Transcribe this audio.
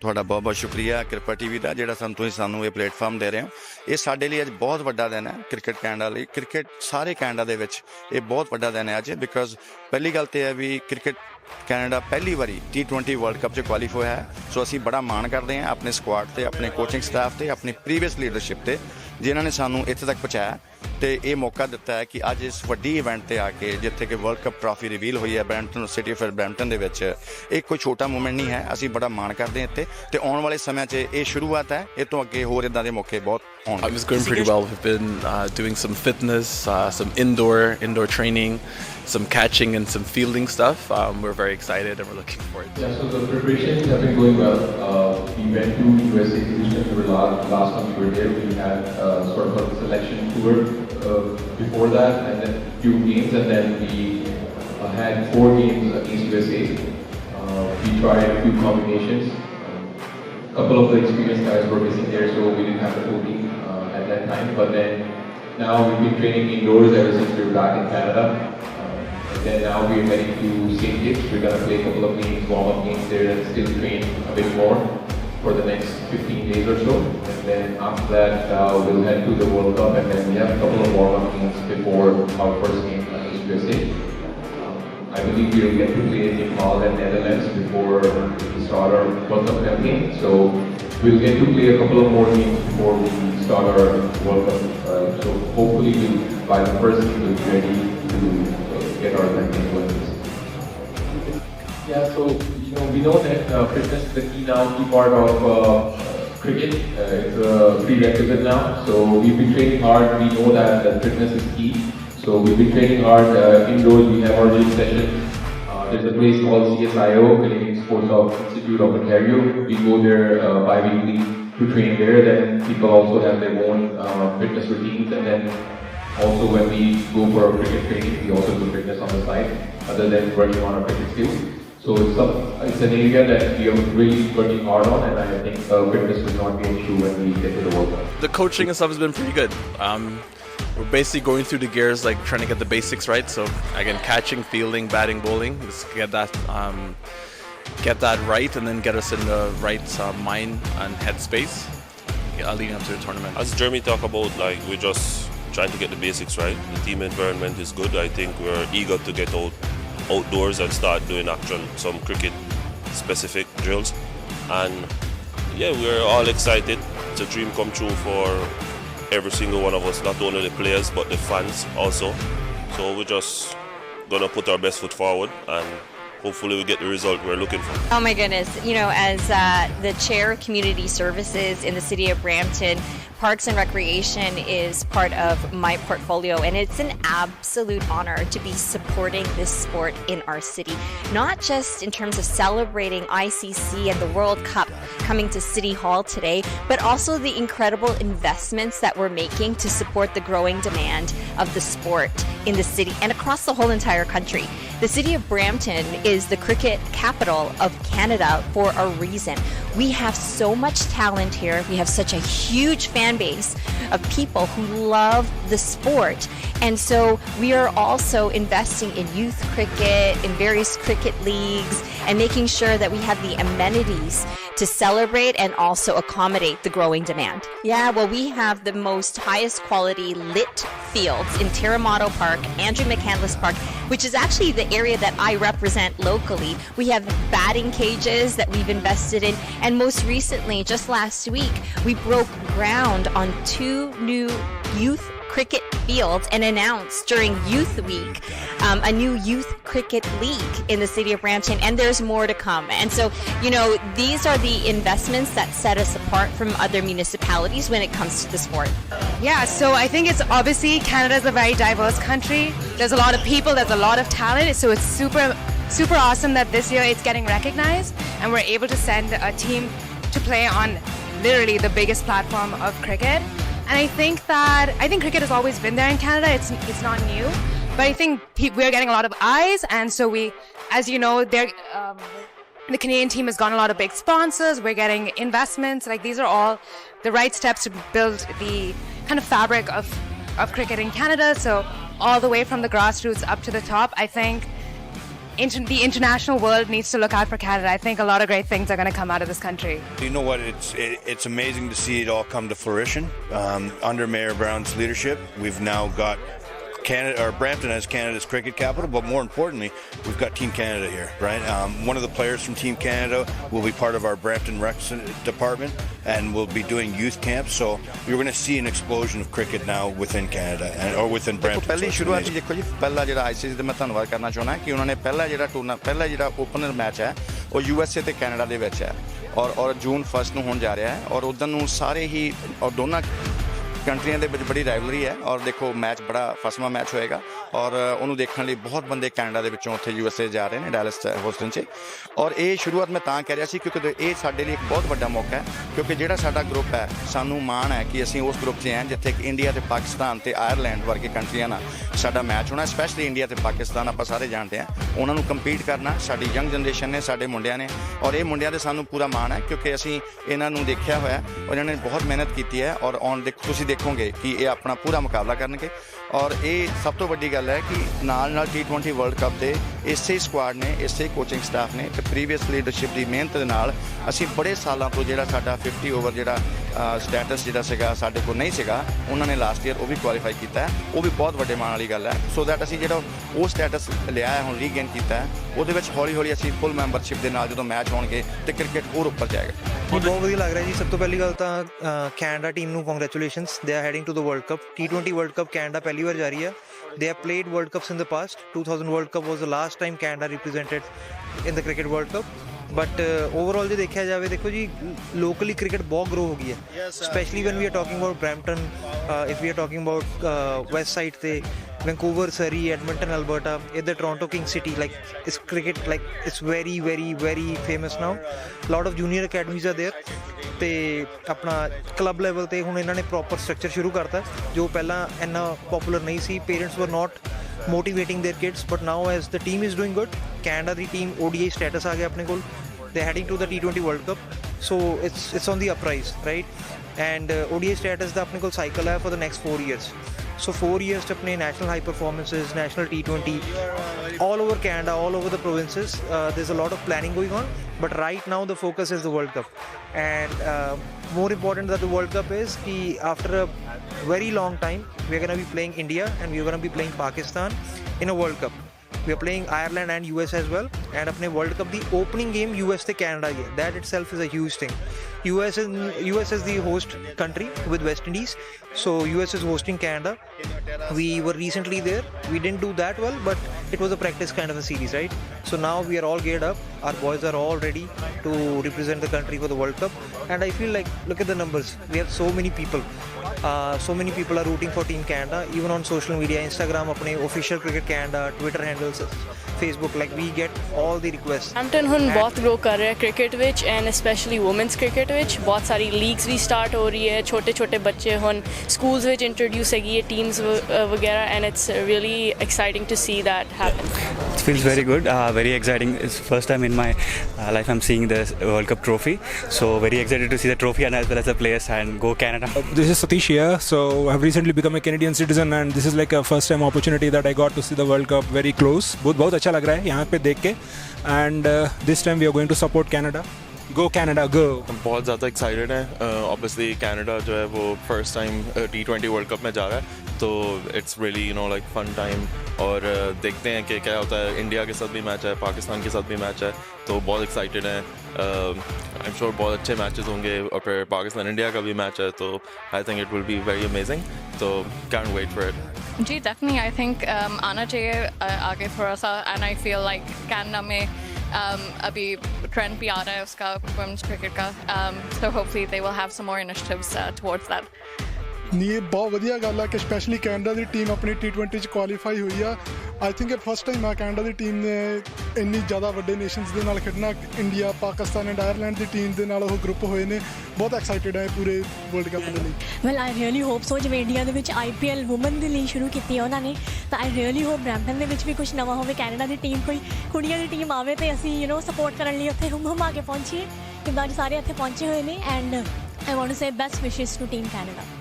ਤੁਹਾਡਾ ਬਹੁਤ ਬਹੁਤ ਸ਼ੁਕਰੀਆ ਕਿਰਪਾ ਟੀਵੀ ਦਾ ਜਿਹੜਾ ਤੁਸੀਂ ਸਾਨੂੰ ਇਹ ਪਲੇਟਫਾਰਮ ਦੇ ਰਹੇ ਹੋ। ਇਹ ਸਾਡੇ ਲਈ ਅੱਜ ਬਹੁਤ ਵੱਡਾ ਦਿਨ ਹੈ ਕ੍ਰਿਕਟ ਕੈਨੇਡਾ ਲਈ। ਕ੍ਰਿਕਟ ਸਾਰੇ ਕੈਨੇਡਾ ਦੇ ਵਿੱਚ ਇਹ ਬਹੁਤ ਵੱਡਾ ਦਿਨ ਹੈ ਅੱਜ, ਬਿਕਾਜ਼ ਪਹਿਲੀ ਗੱਲ ਤਾਂ ਹੈ ਵੀ ਕ੍ਰਿਕਟ ਕੈਨੇਡਾ ਪਹਿਲੀ ਵਾਰੀ T-20 ਵਰਲਡ ਕੱਪ 'ਚ ਕੁਆਲੀਫਾਈ ਹੈ। ਸੋ ਅਸੀਂ ਬੜਾ ਮਾਣ ਕਰਦੇ ਹਾਂ ਆਪਣੇ ਸਕੁਆਡ 'ਤੇ, ਆਪਣੇ ਕੋਚਿੰਗ ਸਟਾਫ 'ਤੇ, ਆਪਣੀ ਪ੍ਰੀਵੀਅਸ ਲੀਡਰਸ਼ਿਪ 'ਤੇ, ਜਿਨ੍ਹਾਂ ਨੇ ਸਾਨੂੰ ਇੱਥੇ ਤੱਕ ਪਹੁੰਚਾਇਆ ਤੇ ਇਹ ਮੌਕਾ ਦਿੱਤਾ ਹੈ ਕਿ ਅੱਜ ਇਸ ਵੱਡੀ ਇਵੈਂਟ 'ਤੇ ਆ ਕੇ, ਜਿੱਥੇ ਕਿ ਵਰਲਡ ਕੱਪ ਟਰਾਫੀ ਰਿਵੀਲ ਹੋਈ ਹੈ ਬ੍ਰੈਂਪਟਨ, ਸਿਟੀ ਆਫ ਬ੍ਰੈਂਪਟਨ ਦੇ ਵਿੱਚ, ਇਹ ਕੋਈ ਛੋਟਾ ਮੂਮੈਂਟ ਨਹੀਂ ਹੈ। ਅਸੀਂ ਬੜਾ ਮਾਣ ਕਰਦੇ ਹਾਂ ਇੱਥੇ, ਤੇ ਆਉਣ ਵਾਲੇ ਸਮਿਆਂ 'ਚ ਇਹ ਸ਼ੁਰੂਆਤ ਹੈ, ਇਹ ਤੋਂ ਅੱਗੇ ਹੋਰ ਇੱਦਾਂ ਦੇ ਮੌਕੇ ਬਹੁਤ ਆਉਣਗੇ। It's going pretty well. We've been doing some fitness, some indoor training, some catching and some fielding stuff. We're very excited and we're looking forward to it. Yeah, so the preparations have been going well. We went to USA Houston. We were last time we were there. We had sort of a selection tour before that, and then a few games, and then we had 4 games against USA. We tried a few combinations. A couple of the experienced guys were missing there, so we didn't have the full team at that time. But then now we've been training indoors ever since we were back in Canada. And then now we're heading to St. Kitts. We're going to play a couple of games, warm-up games there, and still train a bit more for the next 15 days or so. And then after that, we'll head to the World Cup, and then we have a couple of warm-up games before our first game against USA. I believe we'll get to play in Holland, Netherlands before we start our World Cup campaign. So we'll get to play a couple of more games before we start our World Cup. So hopefully by the first game we'll be ready to get our campaign going. Yeah, so we know that fitness is the key part of cricket. It's a prerequisite now. So we've been training hard. We know that fitness is key. So we've been training hard indoors. We have our gym sessions. There's a place called CSIO, Canadian Sports Institute of Ontario. We go there bi-weekly to train there. Then people also have their own fitness routines. And then also when we go for our cricket training, we also do fitness on the side, other than working on our cricket skills. So it's an area that we are really working hard on, and I think fitness will not be an issue when we get to the World Cup. The coaching and stuff has been pretty good. We're basically going through the gears, like trying to get the basics right. So again, catching, fielding, batting, bowling, just get that right, and then get us in the right mind and headspace leading up to the tournament. As Jeremy talked about, like we're just trying to get the basics right. The team environment is good. I think we're eager to get outdoors and start doing some cricket specific drills. And yeah, we're all excited. It's a dream come true for every single one of us, not only the players but the fans also. So we're just gonna put our best foot forward, and hopefully we get the result we're looking for. Oh my goodness, as the chair of community services in the City of Brampton, Parks and Recreation is part of my portfolio, and it's an absolute honor to be supporting this sport in our city. Not just in terms of celebrating ICC and the World Cup coming to City Hall today, but also the incredible investments that we're making to support the growing demand of the sport in the city and across the whole entire country. The City of Brampton is the cricket capital of Canada for a reason. We have so much talent here. We have such a huge fan base of people who love the sport. And so we are also investing in youth cricket, in various cricket leagues, and making sure that we have the amenities to celebrate and also accommodate the growing demand. Yeah, well, we have the most highest quality lit fields in Terramotto Park, Andrew McCandless Park, which is actually the area that I represent locally. We have batting cages that we've invested in, and most recently, just last week, we broke ground on 2 new youth cricket fields and announced during Youth Week a new youth cricket league in the City of Brampton, and there's more to come. And so, these are the investments that set us apart from other municipalities when it comes to the sport. Yeah, so I think it's obviously Canada is a very diverse country. There's a lot of people, there's a lot of talent, so it's super awesome that this year it's getting recognized and we're able to send a team to play on literally the biggest platform of cricket. And I think cricket has always been there in Canada. It's not new, but I think we're getting a lot of eyes, and so we, as you know, the Canadian team has gotten a lot of big sponsors. We're getting investments. Like these are all the right steps to build the kind of fabric of cricket in Canada. So all the way from the grassroots up to the top, I think the international world needs to look out for Canada. I think a lot of great things are going to come out of this country. You know what? It's amazing to see it all come to fruition. Under Mayor Brown's leadership, we've now got Canada, or Brampton as Canada's cricket capital, but more importantly, we've got Team Canada here, right? One of the players from Team Canada will be part of our Brampton Rec department and will be doing youth camps. So you're going to see an explosion of cricket now within Canada or within Brampton. ਪਹਿਲੀ ਸ਼ੁਰੂਆਤ ਦੇਖੋ ਜੀ, ਪਹਿਲਾ ਜਿਹੜਾ ICC ਤੇ ਮੈਂ ਧੰਨਵਾਦ ਕਰਨਾ ਚਾਹੁੰਦਾ ਕਿ ਉਹਨਾਂ ਨੇ ਪਹਿਲਾ ਜਿਹੜਾ ਓਪਨਰ ਮੈਚ ਹੈ ਉਹ USA ਤੇ ਕੈਨੇਡਾ ਦੇ ਵਿੱਚ ਹੈ ਔਰ ਜੂਨ 1 ਨੂੰ ਹੋਣ ਜਾ ਰਿਹਾ ਹੈ ਔਰ ਉਦੋਂ ਨੂੰ ਸਾਰੇ ਹੀ ਔਰ ਦੋਨਾਂ ਕੰਟਰੀਆਂ ਦੇ ਵਿੱਚ ਬੜੀ ਰਾਈਵਲਰੀ ਹੈ ਔਰ ਦੇਖੋ ਮੈਚ ਬੜਾ ਫਸਵਾਂ ਮੈਚ ਹੋਏਗਾ ਔਰ ਉਹਨੂੰ ਦੇਖਣ ਲਈ ਬਹੁਤ ਬੰਦੇ ਕੈਨੇਡਾ ਦੇ ਵਿੱਚੋਂ ਉੱਥੇ USA ਜਾ ਰਹੇ ਨੇ ਡੈਲਸ ਹੋਸਟਨ 'ਚ ਔਰ ਇਹ ਸ਼ੁਰੂਆਤ ਮੈਂ ਤਾਂ ਕਹਿ ਰਿਹਾ ਸੀ ਕਿਉਂਕਿ ਇਹ ਸਾਡੇ ਲਈ ਇੱਕ ਬਹੁਤ ਵੱਡਾ ਮੌਕਾ ਹੈ ਕਿਉਂਕਿ ਜਿਹੜਾ ਸਾਡਾ ਗਰੁੱਪ ਹੈ ਸਾਨੂੰ ਮਾਣ ਹੈ ਕਿ ਅਸੀਂ ਉਸ ਗਰੁੱਪ 'ਚ ਹਾਂ ਜਿੱਥੇ ਕਿ ਇੰਡੀਆ ਤੇ ਪਾਕਿਸਤਾਨ ਤੇ ਆਇਰਲੈਂਡ ਵਰਗੇ ਕੰਟਰੀਆਂ ਨਾਲ ਸਾਡਾ ਮੈਚ ਹੋਣਾ ਸਪੈਸ਼ਲੀ ਇੰਡੀਆ ਤੇ ਪਾਕਿਸਤਾਨ ਆਪਾਂ ਸਾਰੇ ਜਾਣਦੇ ਹਾਂ ਉਹਨਾਂ ਨੂੰ ਕੰਪੀਟ ਕਰਨਾ ਸਾਡੀ ਯੰਗ ਜਨਰੇਸ਼ਨ ਨੇ ਸਾਡੇ ਮੁੰਡਿਆਂ ਨੇ ਔਰ ਇਹ ਮੁੰਡਿਆਂ ਦੇ ਸਾਨੂੰ ਪੂਰਾ ਮਾਣ ਹੈ ਕਿਉਂਕਿ ਅਸੀਂ ਇਹਨਾਂ ਨੂੰ ਦੇਖਿਆ ਹੋਇਆ ਔਰ ਇਹਨਾਂ ਨੇ ਬਹੁਤ ਮਿਹਨਤ ਕੀਤੀ ਹੈ ਔਰ ਤੁਸੀਂ ਦੇਖੋਗੇ ਕਿ ਇਹ ਆਪਣਾ ਪੂਰਾ ਮੁਕਾਬਲਾ ਕਰਨਗੇ ਔਰ ਇਹ ਸਭ ਤੋਂ ਵੱਡੀ ਗੱਲ ਹੈ ਕਿ ਨਾਲ T20 ਵਰਲਡ ਕੱਪ ਦੇ ਇਸੇ ਸਕੁਆਡ ਨੇ ਇਸੇ ਕੋਚਿੰਗ ਸਟਾਫ ਨੇ ਤੇ ਪ੍ਰੀਵੀਅਸ ਲੀਡਰਸ਼ਿਪ ਦੀ ਮਿਹਨਤ ਦੇ ਨਾਲ ਅਸੀਂ ਬੜੇ ਸਾਲਾਂ ਤੋਂ ਜਿਹੜਾ ਸਾਡਾ 50 ਓਵਰ ਜਿਹੜਾ ਸਟੇਟਸ ਜਿਹੜਾ ਸੀਗਾ ਸਾਡੇ ਕੋਲ ਨਹੀਂ ਸੀਗਾ ਉਹਨਾਂ ਨੇ ਲਾਸਟ ਈਅਰ ਉਹ ਵੀ ਕੁਆਲੀਫਾਈ ਕੀਤਾ ਉਹ ਵੀ ਬਹੁਤ ਵੱਡੇ ਮਾਣ ਵਾਲੀ ਗੱਲ ਹੈ ਸੋ ਦੈਟ ਅਸੀਂ ਜਿਹੜਾ ਉਹ ਸਟੇਟਸ ਲਿਆ ਹੈ ਹੁਣ ਰੀਗੇਨ ਕੀਤਾ ਉਹਦੇ ਵਿੱਚ ਹੌਲੀ ਅਸੀਂ ਫੁੱਲ ਮੈਂਬਰਸ਼ਿਪ ਦੇ ਨਾਲ ਜਦੋਂ ਮੈਚ ਹੋਣਗੇ ਤੇ ਕ੍ਰਿਕਟ ਹੋਰ ਉੱਪਰ ਜਾਏਗਾ ਬਹੁਤ ਵਧੀਆ ਲੱਗ ਰਿਹਾ ਜੀ ਸਭ ਤੋਂ ਪਹਿਲੀ ਗੱਲ ਤਾਂ ਕੈਨੇਡਾ ਟੀਮ ਨੂੰ congratulations they are heading to the world cup T20 world cup Canada ਪਹਿਲੀ ਵਾਰ ਜਾ ਰਹੀ ਹੈ they have played world cups in the past 2000 world cup was the last time Canada represented in the cricket world cup but overall ਜੇ ਦੇਖਿਆ ਜਾਵੇ ਦੇਖੋ ਜੀ locally cricket ਬਹੁਤ grow ਹੋ ਗਈ ਹੈ especially when we are talking about Brampton if we are talking about west side ਤੇ Vancouver, Surrey, Edmonton, Alberta, either Toronto, King City, like it's cricket, like it's very, very, very famous now. A lot of junior academies are there. ਤੇ ਆਪਣਾ club level ਤੇ ਹੁਣ ਇਹਨਾਂ ਨੇ proper structure ਸ਼ੁਰੂ ਕਰਤਾ ਜੋ ਪਹਿਲਾਂ ਇੰਨਾ ਪਪੂਲਰ ਨਹੀਂ ਸੀ ਪੇਰੈਂਟਸ ਵਰ ਨਾਟ motivating their kids but now as the team is doing good Canada the team ODI status ਆ ਗਿਆ ਆਪਣੇ ਕੋਲ they're heading to the T20 World Cup so it's on the uprise right and ODI status ਦਾ ਆਪਣੇ ਕੋਲ cycle ਹੈ for the next 4 years so 4 years ਚ ਆਪਣੇ national high performances national T20 all over Canada all over the provinces there's a lot of planning going on but right now the focus is the World Cup and more important than the World Cup is ki after a very long time we're going to be playing India and we're going to be playing Pakistan in a World Cup we are playing Ireland and US as well and apne World Cup the opening game US te Canada hai that itself is a huge thing US is the host country with West Indies so US is hosting Canada we were recently there we didn't do that well but it was a practice kind of a series right so now we are all geared up our boys are all ready to represent the country for the World Cup and I feel like look at the numbers we have so many people are rooting for Team Canada even on social media Instagram apne official cricket Canada Twitter handles Facebook like we get all the requests Brampton ਹੁਣ ਬਹੁਤ grow ਕਰ ਰਿਹਾ cricket ਵਿੱਚ and specially women's cricket ਵਿੱਚ ਬਹੁਤ ਸਾਰੀ leagues ਵੀ start ਹੋ ਰਹੀ ਹੈ ਛੋਟੇ ਬੱਚੇ ਹੁਣ ਸਕੂਲਸ ਵਿੱਚ ਇੰਟਰੋਡਿਊਸ ਹੈਗੀ ਹੈ ਟੀਮਸ ਵਗੈਰਾ and it's really exciting to see that happen. It feels very good, very exciting. It's first time in my life I'm seeing the World Cup trophy, so very excited to see the trophy and as well as the players and go Canada. This is Satish here, so I've recently become a Canadian citizen and this is like a first time opportunity that I got to see the World Cup very close. बहुत अच्छा लग रहा है यहाँ पे देख के and this time we are going to support Canada. Go Canada, go! बहुत ज़्यादा एक्साइटेड है ऑब्वियसली कनाडा जो है वो first time T20 world cup में जा रहा है तो इट्स रियली फन टाइम और देखते हैं कि क्या होता है इंडिया के साथ भी मैच है पाकिस्तान के साथ भी मैच है तो बहुत एक्साइटेड हैं आई एम श्योर बहुत अच्छे मैचेस होंगे और फिर पाकिस्तान इंडिया का भी मैच है तो I think it will be very amazing तो कैन वेट फॉर इट जी डेफिनेटली आई थिंक आना चाहिए आगे थोड़ा सा and I feel like Canada में अभी ट्रेंड भी आ रहा है उसका वुमेन्स क्रिकेट का so hopefully they will have some more initiatives towards that. ਨਹੀਂ ਇਹ ਬਹੁਤ ਵਧੀਆ ਗੱਲ ਆ ਕਿ ਸਪੈਸ਼ਲੀ ਕੈਨੇਡਾ ਦੀ ਟੀਮ ਆਪਣੀ T20 'ਚ ਕੁਆਲੀਫਾਈ ਹੋਈ ਆ ਆਈ ਥਿੰਕ ਇਹ ਫਸਟ ਟਾਈਮ ਆ ਕੈਨੇਡਾ ਦੀ ਟੀਮ ਨੇ ਇੰਨੀ ਜ਼ਿਆਦਾ ਵੱਡੇ ਨੇਸ਼ਨਸ ਦੇ ਨਾਲ ਖੇਡਣਾ India Pakistan and Ireland the team ਦੇ ਨਾਲ ਉਹ ਗਰੁੱਪ ਹੋਏ ਨੇ ਬਹੁਤ ਐਕਸਾਈਟਿਡ ਹੈ ਪੂਰੇ ਵਰਲਡ ਕੱਪ ਦੇ ਲਈ well I really hope so ਜਿਵੇਂ ਇੰਡੀਆ ਦੇ ਵਿੱਚ IPL ਵੂਮਨ ਦੇ ਲਈ ਸ਼ੁਰੂ ਕੀਤੀ ਹੈ ਉਹਨਾਂ ਨੇ ਤਾਂ ਆਈ ਰੀਅਲੀ ਹੋਪ ਬ੍ਰੈਂਪਟਨ ਦੇ ਵਿੱਚ ਵੀ ਕੁਝ ਨਵਾਂ ਹੋਵੇ ਕੈਨੇਡਾ ਦੀ ਟੀਮ ਕੋਈ ਕੁੜੀਆਂ ਦੀ ਟੀਮ ਆਵੇ ਤੇ ਅਸੀਂ ਸਪੋਰਟ ਕਰਨ ਲਈ ਉੱਥੇ ਹੁਮਾ ਕੇ ਪਹੁੰਚੀਏ ਕਿਉਂਕਿ ਅੱਜ ਸਾਰੇ ਇੱਥੇ ਪਹੁੰਚੇ ਹੋਏ ਨੇ and I want to say best wishes to team Canada